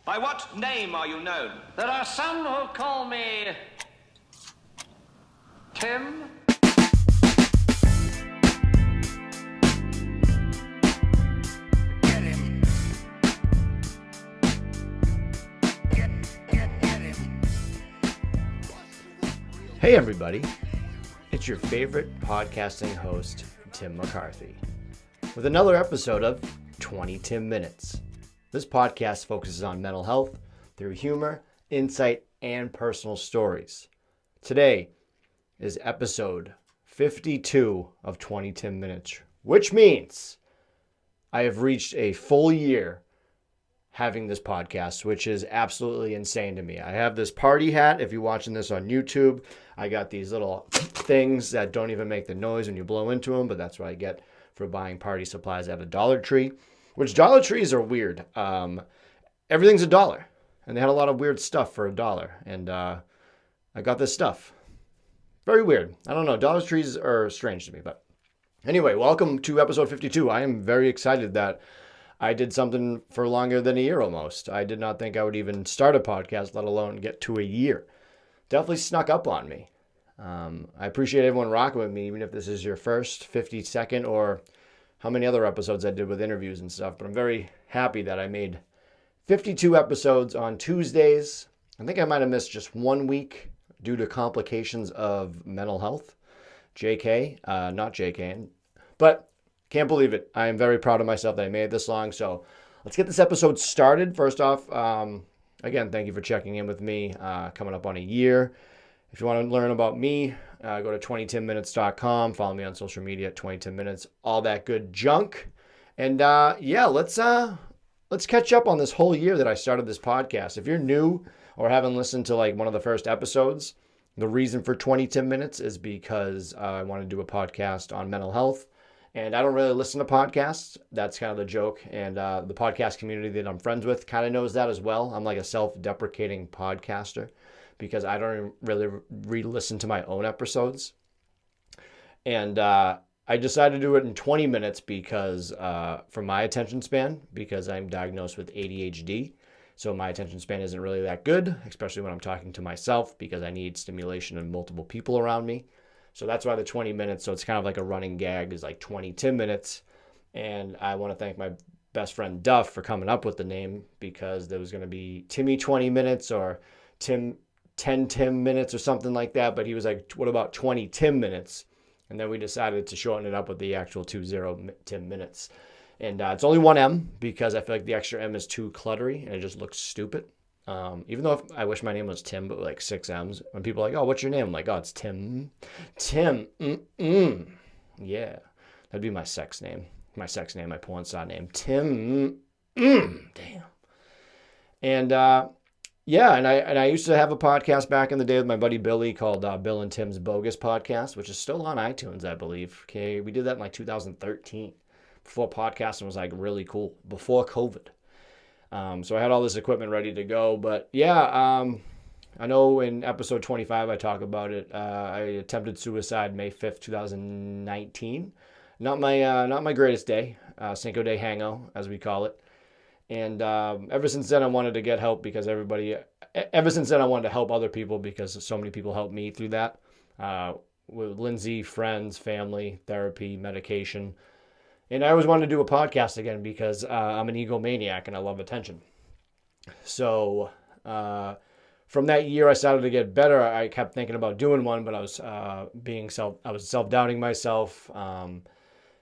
By what name are you known? There are some who call me Tim. Hey everybody, it's your favorite podcasting host, Tim McCarthy, with another episode of 20 Tim Minutes. This podcast focuses on mental health through humor, insight, and personal stories. Today is episode 52 of 20 Tim Minutes, which means I have reached a full year having this podcast, which is absolutely insane to me. I have this party hat. If you're watching this on YouTube, I got these little things that don't even make the noise when you blow into them, but that's what I get for buying party supplies at a Dollar Tree, which Dollar Trees are weird. Everything's $1, and they had a lot of weird stuff for $1, and I got this stuff. Very weird. I don't know. Dollar Trees are strange to me, but anyway, welcome to episode 52. I am very excited that I did something for longer than a year almost. I did not think I would even start a podcast, let alone get to a year. Definitely snuck up on me. I appreciate everyone rocking with me, even if this is your first 52nd or how many other episodes I did with interviews and stuff. But I'm very happy that I made 52 episodes on Tuesdays. I think I might have missed just 1 week due to complications of mental health. Not JK, but can't believe it. I am very proud of myself that I made it this long. So let's get this episode started. First off, again, thank you for checking in with me. Coming up on a year. If you want to learn about me, go to 20timminutes.com. Follow me on social media at 20timminutes. All that good junk. And let's catch up on this whole year that I started this podcast. If you're new or haven't listened to like one of the first episodes, the reason for 20 Tim Minutes is because I want to do a podcast on mental health. And I don't really listen to podcasts. That's kind of the joke. And the podcast community that I'm friends with kind of knows that as well. I'm like a self-deprecating podcaster because I don't really re-listen to my own episodes. And I decided to do it in 20 minutes because for my attention span, because I'm diagnosed with ADHD. So my attention span isn't really that good, especially when I'm talking to myself because I need stimulation and multiple people around me. So that's why the 20 minutes, so it's kind of like a running gag, is like 20 Tim Minutes. And I want to thank my best friend Duff for coming up with the name because there was going to be Timmy 20 Minutes or 10 Tim Minutes or something like that. But he was like, what about 20 Tim Minutes? And then we decided to shorten it up with the actual 20 Tim Minutes. And it's only one M because I feel like the extra M is too cluttery and it just looks stupid. Even though I wish my name was Tim, but like 6 M's. When people are like, oh, what's your name? I'm like, oh, it's Tim. Tim. Yeah. That'd be my sex name. My porn star name. Tim. Damn. And and I used to have a podcast back in the day with my buddy Billy called Bill and Tim's Bogus Podcast, which is still on iTunes, I believe. Okay. We did that in like 2013. Before podcasting was like really cool. Before COVID. So I had all this equipment ready to go, but I know in episode 25 I talk about it. I attempted suicide May 5th, 2019. Not my greatest day, Cinco de Hango, as we call it. And ever since then I wanted to get help because ever since then I wanted to help other people because so many people helped me through that. With Lindsay, friends, family, therapy, medication. And I always wanted to do a podcast again because I'm an egomaniac and I love attention. So from that year, I started to get better. I kept thinking about doing one, but I was self-doubting myself,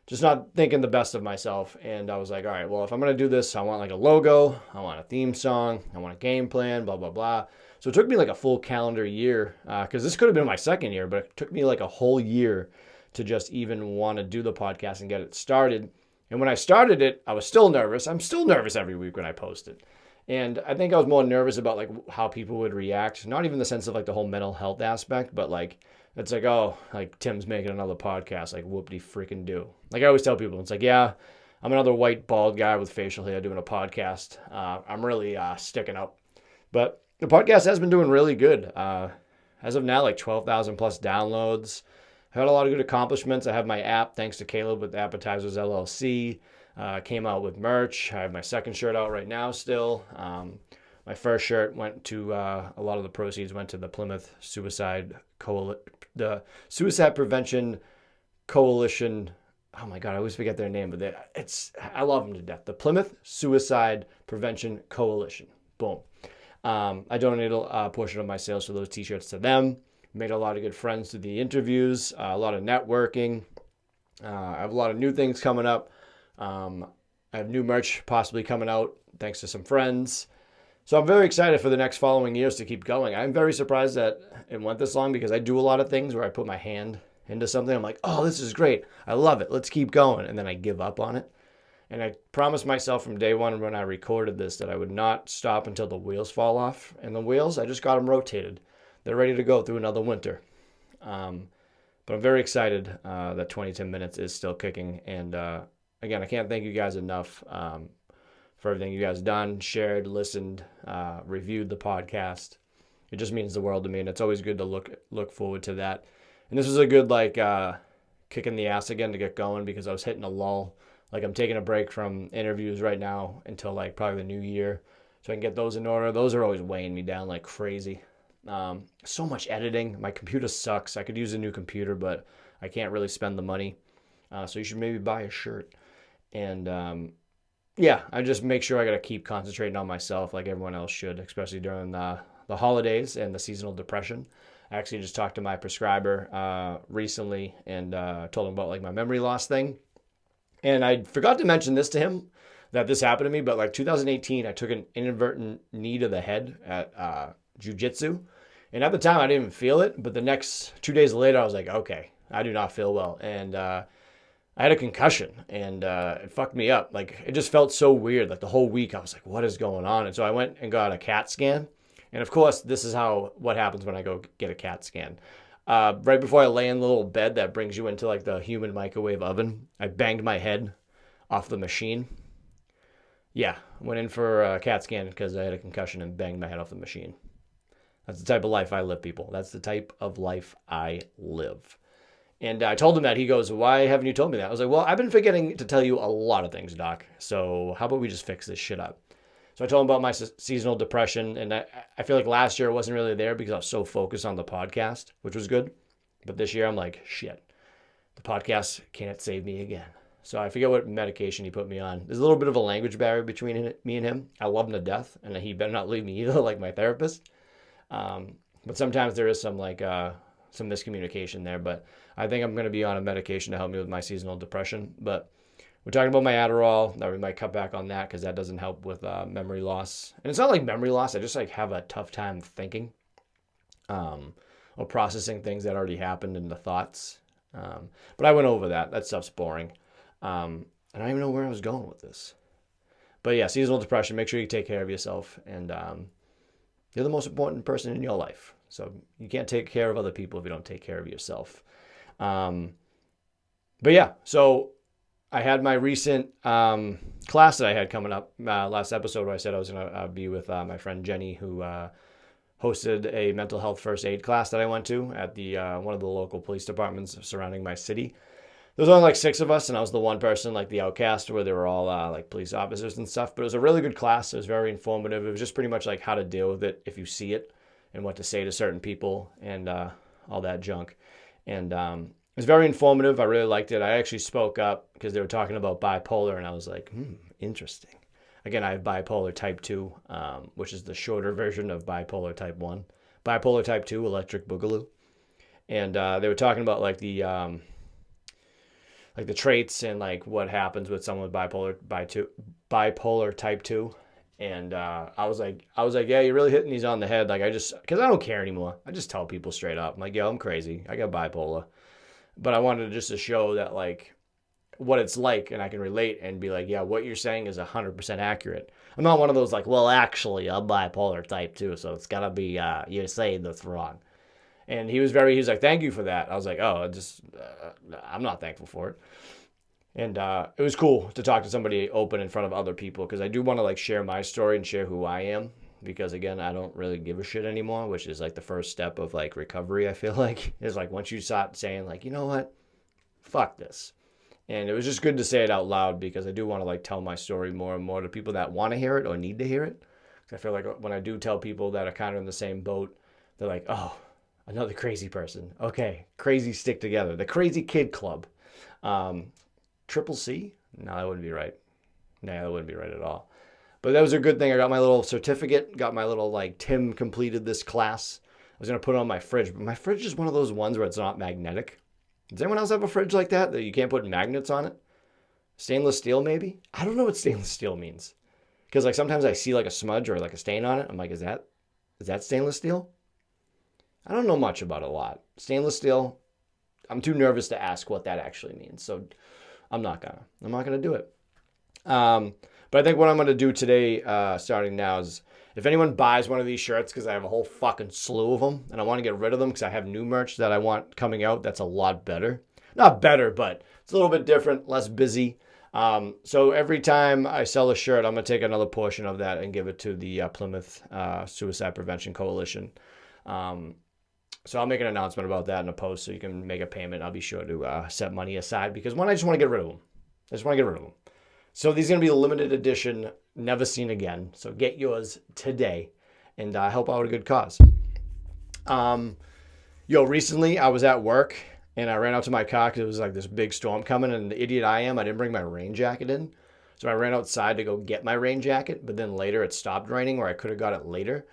just not thinking the best of myself. And I was like, all right, well, if I'm going to do this, I want like a logo, I want a theme song, I want a game plan, blah, blah, blah. So it took me like a full calendar year because this could have been my second year, but it took me like a whole year to just even want to do the podcast and get it started. And when I started it, I was still nervous. I'm still nervous every week when I post it. And I think I was more nervous about like how people would react. Not even the sense of like the whole mental health aspect, but like, it's like, oh, like Tim's making another podcast, like whoop-de freaking do. Like I always tell people, it's like, yeah, I'm another white bald guy with facial hair doing a podcast. I'm really sticking up. But the podcast has been doing really good. As of now, like 12,000 plus downloads. I had a lot of good accomplishments. I have my app, thanks to Caleb with Appetizers LLC. Came out with merch. I have my second shirt out right now still. My first shirt went to, a lot of the proceeds went to the Plymouth the Suicide Prevention Coalition. Oh my God, I always forget their name, but I love them to death. The Plymouth Suicide Prevention Coalition. Boom. I donated a portion of my sales for those t-shirts to them. Made a lot of good friends through the interviews, a lot of networking. I have a lot of new things coming up. I have new merch possibly coming out thanks to some friends. So I'm very excited for the next following years to keep going. I'm very surprised that it went this long because I do a lot of things where I put my hand into something. I'm like, oh, this is great. I love it. Let's keep going. And then I give up on it. And I promised myself from day one when I recorded this that I would not stop until the wheels fall off. And the wheels, I just got them rotated. They're ready to go through another winter. But I'm very excited that 20 minutes is still kicking. And again, I can't thank you guys enough for everything you guys done, shared, listened, reviewed the podcast. It just means the world to me, and it's always good to look forward to that. And this was a good kick in the ass again to get going because I was hitting a lull. Like I'm taking a break from interviews right now until like probably the new year, so I can get those in order. Those are always weighing me down like crazy. So much editing. My computer sucks. I could use a new computer, but I can't really spend the money. So you should maybe buy a shirt. And yeah, I just make sure I got to keep concentrating on myself like everyone else should, especially during the holidays and the seasonal depression. I actually just talked to my prescriber recently and told him about like my memory loss thing. And I forgot to mention this to him, that this happened to me, but like 2018, I took an inadvertent knee to the head at jiu-jitsu. And at the time, I didn't even feel it. But the next 2 days later, I was like, okay, I do not feel well. And I had a concussion and it fucked me up. Like it just felt so weird. Like the whole week, I was like, what is going on? And so I went and got a CAT scan. And of course, this is what happens when I go get a CAT scan. Right before I lay in the little bed that brings you into like the human microwave oven, I banged my head off the machine. Yeah, went in for a CAT scan because I had a concussion and banged my head off the machine. That's the type of life I live, people. That's the type of life I live. And I told him that. He goes, why haven't you told me that? I was like, well, I've been forgetting to tell you a lot of things, Doc. So how about we just fix this shit up? So I told him about my seasonal depression. And I feel like last year it wasn't really there because I was so focused on the podcast, which was good. But this year I'm like, shit, the podcast can't save me again. So I forget what medication he put me on. There's a little bit of a language barrier between me and him. I love him to death. And he better not leave me either, like my therapist. But sometimes there is some miscommunication there. But I think I'm going to be on a medication to help me with my seasonal depression. But we're talking about my Adderall. That we might cut back on that because that doesn't help with memory loss. And it's not like memory loss. I just like have a tough time thinking or processing things that already happened in the thoughts. But I went over that. That stuff's boring. I don't even know where I was going with this. But yeah, seasonal depression. Make sure you take care of yourself. And you're the most important person in your life. So you can't take care of other people if you don't take care of yourself. But yeah, so I had my recent class that I had coming up last episode where I said I was going to be with my friend Jenny, who hosted a mental health first aid class that I went to at the one of the local police departments surrounding my city. There was only like 6 of us, and I was the one person, like the outcast, where they were all like police officers and stuff. But it was a really good class. It was very informative. It was just pretty much like how to deal with it if you see it and what to say to certain people and all that junk. And it was very informative. I really liked it. I actually spoke up because they were talking about bipolar, and I was like, interesting. Again, I have bipolar type 2, which is the shorter version of bipolar type 1. Bipolar type 2, electric boogaloo. And they were talking about like the traits and like what happens with someone with bipolar type 2. And I was like, yeah, you're really hitting these on the head. Like because I don't care anymore. I just tell people straight up. I'm like, yo, I'm crazy. I got bipolar. But I wanted just to show that like what it's like, and I can relate and be like, yeah, what you're saying is 100% accurate. I'm not one of those like, well, actually, I'm bipolar type 2, so it's gotta be you're saying that's wrong. And he was like, thank you for that. I was like, oh, I'm not thankful for it. And it was cool to talk to somebody open in front of other people because I do want to like share my story and share who I am. Because again, I don't really give a shit anymore, which is like the first step of like recovery. I feel like is like once you start saying like, you know what, fuck this. And it was just good to say it out loud because I do want to like tell my story more and more to people that want to hear it or need to hear it. I feel like when I do tell people that are kind of in the same boat, they're like, oh, another crazy person. Okay, crazy stick together. The Crazy Kid Club. Triple C? No, that wouldn't be right. No, that wouldn't be right at all. But that was a good thing. I got my little certificate, got my little, like, Tim completed this class. I was going to put it on my fridge, but my fridge is one of those ones where it's not magnetic. Does anyone else have a fridge like that you can't put magnets on it? Stainless steel, maybe? I don't know what stainless steel means. Because, like, sometimes I see, like, a smudge or, like, a stain on it. I'm like, is that stainless steel? I don't know much about it a lot. Stainless steel, I'm too nervous to ask what that actually means. So I'm not gonna do it. But I think what I'm gonna do today, starting now, is if anyone buys one of these shirts, because I have a whole fucking slew of them, and I want to get rid of them because I have new merch that I want coming out that's a lot better. Not better, but it's a little bit different, less busy. So every time I sell a shirt, I'm gonna take another portion of that and give it to the Plymouth Suicide Prevention Coalition. So I'll make an announcement about that in a post so you can make a payment. I'll be sure to set money aside because one, I just want to get rid of them. So these are going to be a limited edition, never seen again. So get yours today and help out a good cause. Recently I was at work and I ran out to my car because it was like this big storm coming, and the idiot I am, I didn't bring my rain jacket in. So I ran outside to go get my rain jacket, but then later it stopped raining, or I could have got it later.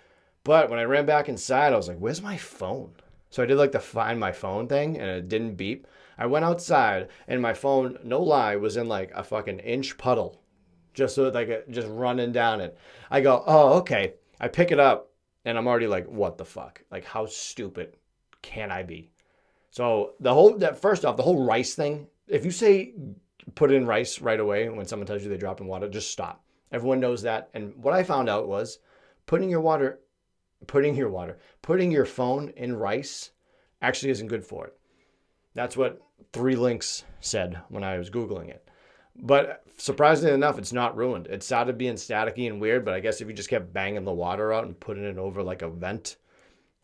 But when I ran back inside, I was like, where's my phone? So I did like the find my phone thing, and it didn't beep. I went outside, and my phone, no lie, was in like a fucking inch puddle. Just so like it just running down it. I go, oh, okay. I pick it up, and I'm already like, what the fuck? Like, how stupid can I be? So first off, the whole rice thing, if you say put in rice right away when someone tells you they drop in water, just stop. Everyone knows that. And what I found out was putting your phone in rice actually isn't good for it. That's what 3 Links said when I was Googling it. But surprisingly enough, it's not ruined. It started being staticky and weird, but I guess if you just kept banging the water out and putting it over like a vent,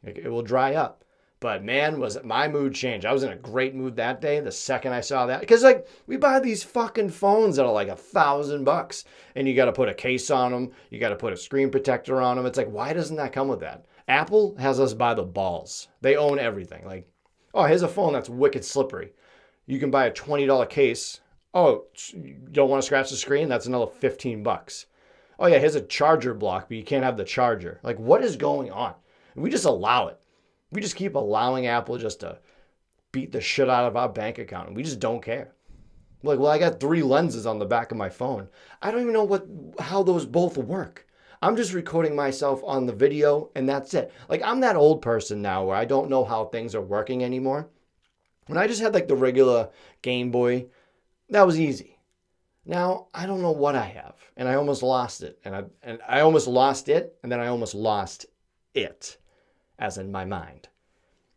it will dry up. But man, was my mood changed. I was in a great mood that day the second I saw that. Because like we buy these fucking phones that are like $1,000 and you got to put a case on them. You got to put a screen protector on them. It's like, why doesn't that come with that? Apple has us by the balls. They own everything. Like, oh, here's a phone that's wicked slippery. You can buy a $20 case. Oh, you don't want to scratch the screen? That's another $15. Oh yeah, here's a charger block, but you can't have the charger. Like, what is going on? We just allow it. We just keep allowing Apple just to beat the shit out of our bank account, and we just don't care. Like, well, I got 3 lenses on the back of my phone. I don't even know how those both work. I'm just recording myself on the video, and that's it. Like, I'm that old person now where I don't know how things are working anymore. When I just had like the regular Game Boy, that was easy. Now, I don't know what I have, and I almost lost it. And I almost lost it, and then I almost lost it, as in my mind,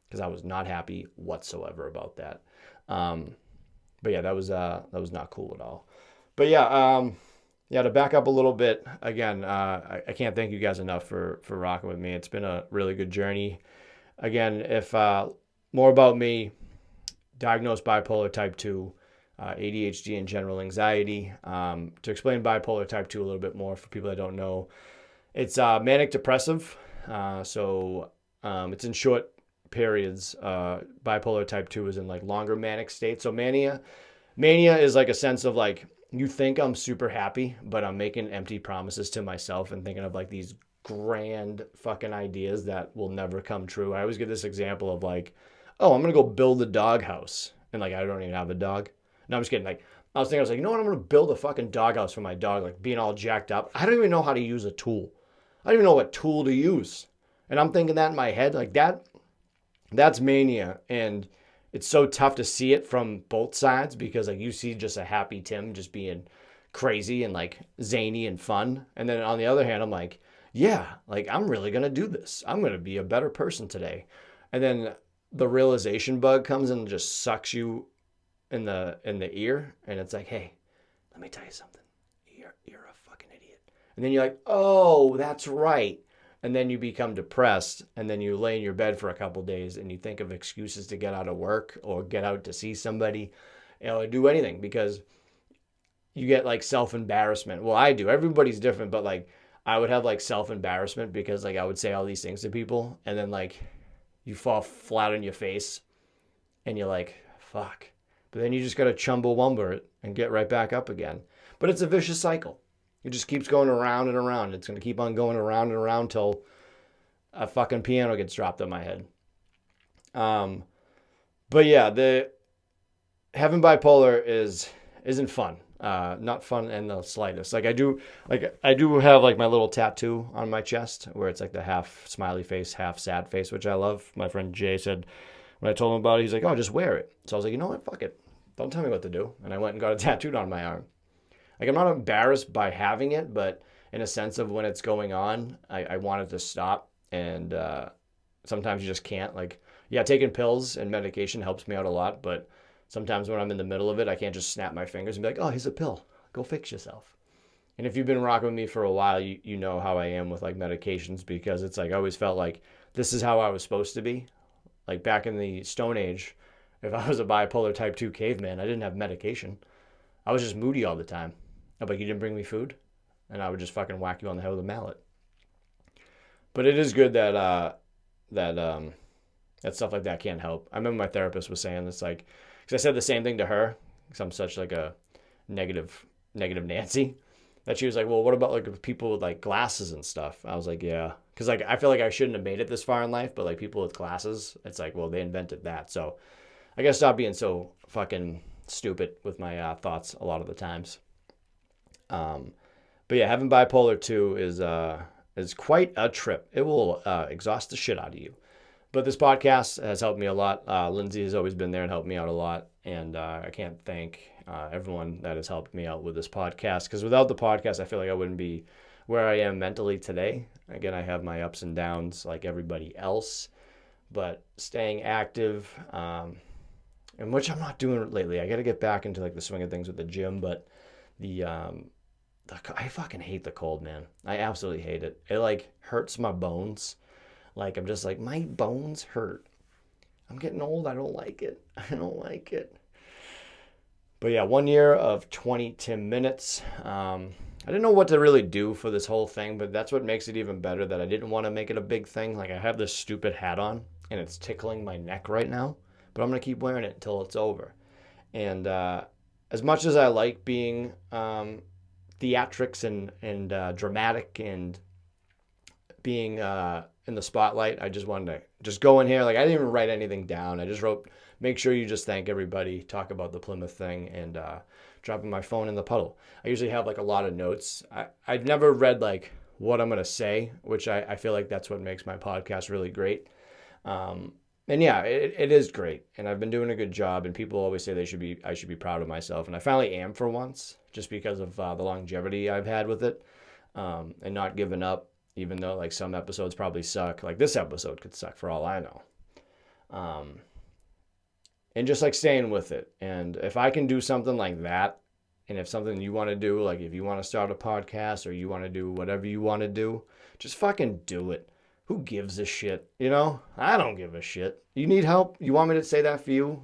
because I was not happy whatsoever about that. But yeah, that was not cool at all. But yeah, to back up a little bit, again, I can't thank you guys enough for rocking with me. It's been a really good journey. Again, if more about me, diagnosed bipolar type 2, ADHD and general anxiety. To explain bipolar type 2 a little bit more for people that don't know, it's manic depressive. So it's in short periods. Bipolar type 2 is in like longer manic states. So mania is like a sense of like, you think I'm super happy, but I'm making empty promises to myself and thinking of like these grand fucking ideas that will never come true. I always give this example of like, oh, I'm going to go build a doghouse. And like, I don't even have a dog. No, I'm just kidding. Like, I was you know what? I'm going to build a fucking doghouse for my dog, like being all jacked up. I don't even know how to use a tool. I don't even know what tool to use. And I'm thinking that in my head, like that's mania. And it's so tough to see it from both sides because like you see just a happy Tim just being crazy and like zany and fun. And then on the other hand, I'm like, yeah, like I'm really going to do this. I'm going to be a better person today. And then the realization bug comes and just sucks you in the ear. And it's like, hey, let me tell you something. You're a fucking idiot. And then you're like, oh, that's right. And then you become depressed, and then you lay in your bed for a couple days, and you think of excuses to get out of work or get out to see somebody, or do anything because you get like self-embarrassment. Well, I do. Everybody's different, but like I would have like self-embarrassment because like I would say all these things to people and then like you fall flat on your face and you're like, fuck. But then you just got to chumbawamba it and get right back up again. But it's a vicious cycle. It just keeps going around and around. It's going to keep on going around and around till a fucking piano gets dropped on my head. But yeah, the having bipolar isn't fun. Not fun in the slightest. I do have like my little tattoo on my chest where it's like the half smiley face, half sad face, which I love. My friend Jay said when I told him about it, he's like, "Oh, just wear it." So I was like, "You know what? Fuck it. Don't tell me what to do." And I went and got it tattooed on my arm. Like I'm not embarrassed by having it, but in a sense of when it's going on, I want it to stop. And sometimes you just can't. Like, yeah, taking pills and medication helps me out a lot, but sometimes when I'm in the middle of it, I can't just snap my fingers and be like, "Oh, here's a pill. Go fix yourself." And if you've been rocking with me for a while, you know how I am with like medications because it's like I always felt like this is how I was supposed to be. Like back in the Stone Age, if I was a bipolar type 2 caveman, I didn't have medication. I was just moody all the time. I'm like, "You didn't bring me food?" And I would just fucking whack you on the head with a mallet. But it is good that stuff like that can't help. I remember my therapist was saying this, like, because I said the same thing to her, because I'm such like a negative Nancy, that she was like, "Well, what about like people with like glasses and stuff?" I was like, "Yeah," because like I feel like I shouldn't have made it this far in life, but like people with glasses, it's like, well, they invented that, so I gotta stop being so fucking stupid with my thoughts a lot of the times. But yeah, having bipolar 2 is quite a trip. It will exhaust the shit out of you. But this podcast has helped me a lot. Lindsay has always been there and helped me out a lot. And I can't thank everyone that has helped me out with this podcast. Because without the podcast, I feel like I wouldn't be where I am mentally today. Again, I have my ups and downs like everybody else. But staying active, and which I'm not doing lately. I got to get back into like the swing of things with the gym. But I fucking hate the cold, man. I absolutely hate it. It like hurts my bones. Like I'm just like, my bones hurt. I'm getting old. I don't like it. I don't like it. But yeah, 1 year of 20 Tim minutes. I didn't know what to really do for this whole thing, but that's what makes it even better that I didn't want to make it a big thing. Like I have this stupid hat on and it's tickling my neck right now, but I'm going to keep wearing it until it's over. And as much as I like being theatrics and dramatic and being in the spotlight, I just wanted to just go in here. Like I didn't even write anything down. I just wrote, make sure you just thank everybody, talk about the Plymouth thing, and dropping my phone in the puddle. I usually have like a lot of notes. I've never read like what I'm going to say, which I feel like that's what makes my podcast really great. And yeah, it is great. And I've been doing a good job, and people always say I should be proud of myself. And I finally am for once, just because of the longevity I've had with it, and not giving up, even though like some episodes probably suck. Like this episode could suck for all I know. And just like staying with it. And if I can do something like that, and if something you want to do, like if you want to start a podcast or you want to do whatever you want to do, just fucking do it. Who gives a shit? You know, I don't give a shit. You need help? You want me to say that for you?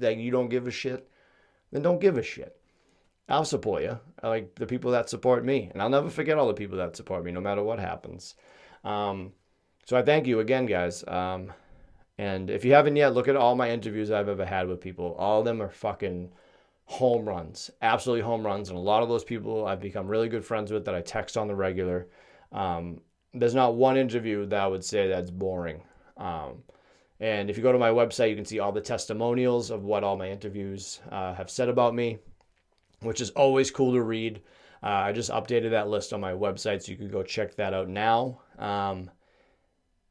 That you don't give a shit? Then don't give a shit. I'll support you. I like the people that support me. And I'll never forget all the people that support me, no matter what happens. So I thank you again, guys. And if you haven't yet, look at all my interviews I've ever had with people. All of them are fucking home runs. Absolutely home runs. And a lot of those people I've become really good friends with that I text on the regular. There's not one interview that I would say that's boring. And if you go to my website, you can see all the testimonials of what all my interviews have said about me, which is always cool to read. I just updated that list on my website, so you can go check that out now.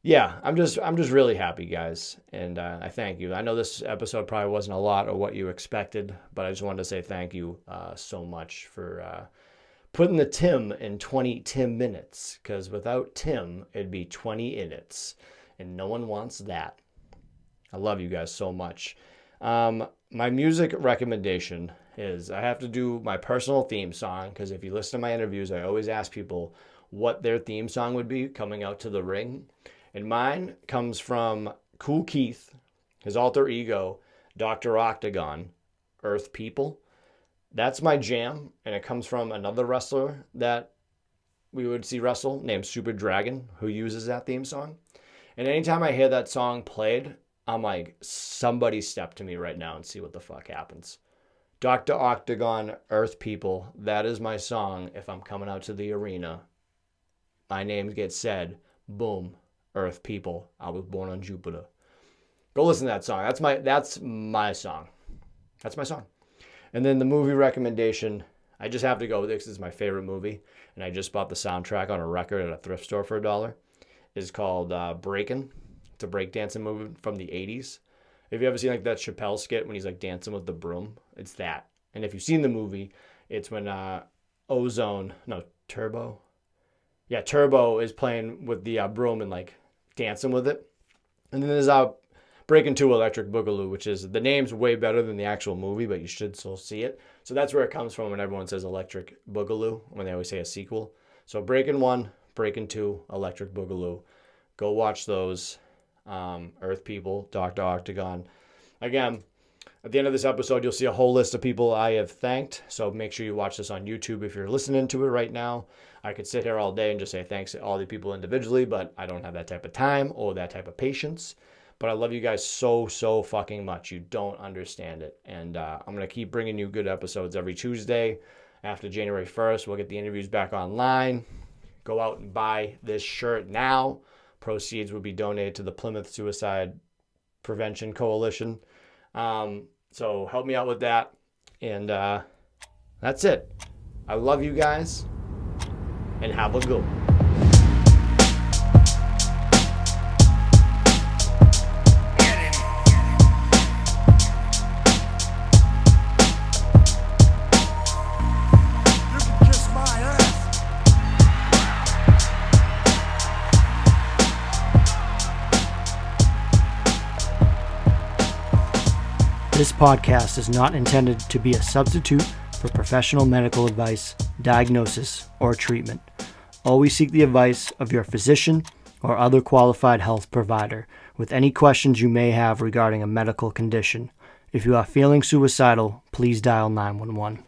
Yeah, I'm just really happy, guys, and I thank you. I know this episode probably wasn't a lot of what you expected, but I just wanted to say thank you so much for putting the Tim in 20 Tim minutes, because without Tim, it'd be 20 minutes, and no one wants that. I love you guys so much. My music recommendation is I have to do my personal theme song, because if you listen to my interviews, I always ask people what their theme song would be coming out to the ring. And mine comes from Cool Keith, his alter ego, Dr. Octagon, Earth People. That's my jam, and it comes from another wrestler that we would see wrestle named Super Dragon, who uses that theme song. And anytime I hear that song played, I'm like, somebody step to me right now and see what the fuck happens. Dr. Octagon, Earth People, that is my song. If I'm coming out to the arena, my name gets said, boom, Earth People, I was born on Jupiter. Go listen to that song. That's my song. That's my song. And then the movie recommendation, I just have to go with this. This is my favorite movie, and I just bought the soundtrack on a record at a thrift store for $1. It's called Breakin. It's a breakdancing movie from the 80s. Have you ever seen like that Chappelle skit when he's like dancing with the broom? It's that. And if you've seen the movie, it's when Turbo is playing with the broom and like dancing with it. And then there's Breakin' 2 Electric Boogaloo, which is, the name's way better than the actual movie, but you should still see it. So that's where it comes from when everyone says Electric Boogaloo, when they always say a sequel. So Breakin' 1, Breakin' 2, Electric Boogaloo. Go watch those. Earth People, Dr. Octagon. Again, at the end of this episode, you'll see a whole list of people I have thanked. So make sure you watch this on YouTube if you're listening to it right now. I could sit here all day and just say thanks to all the people individually, but I don't have that type of time or that type of patience. But I love you guys so fucking much. You don't understand it. And I'm going to keep bringing you good episodes every Tuesday. After January 1st, we'll get the interviews back online. Go out and buy this shirt now. Proceeds will be donated to the Plymouth Suicide Prevention Coalition. So help me out with that. And that's it. I love you guys. And have a good one. This podcast is not intended to be a substitute for professional medical advice, diagnosis, or treatment. Always seek the advice of your physician or other qualified health provider with any questions you may have regarding a medical condition. If you are feeling suicidal, please dial 911.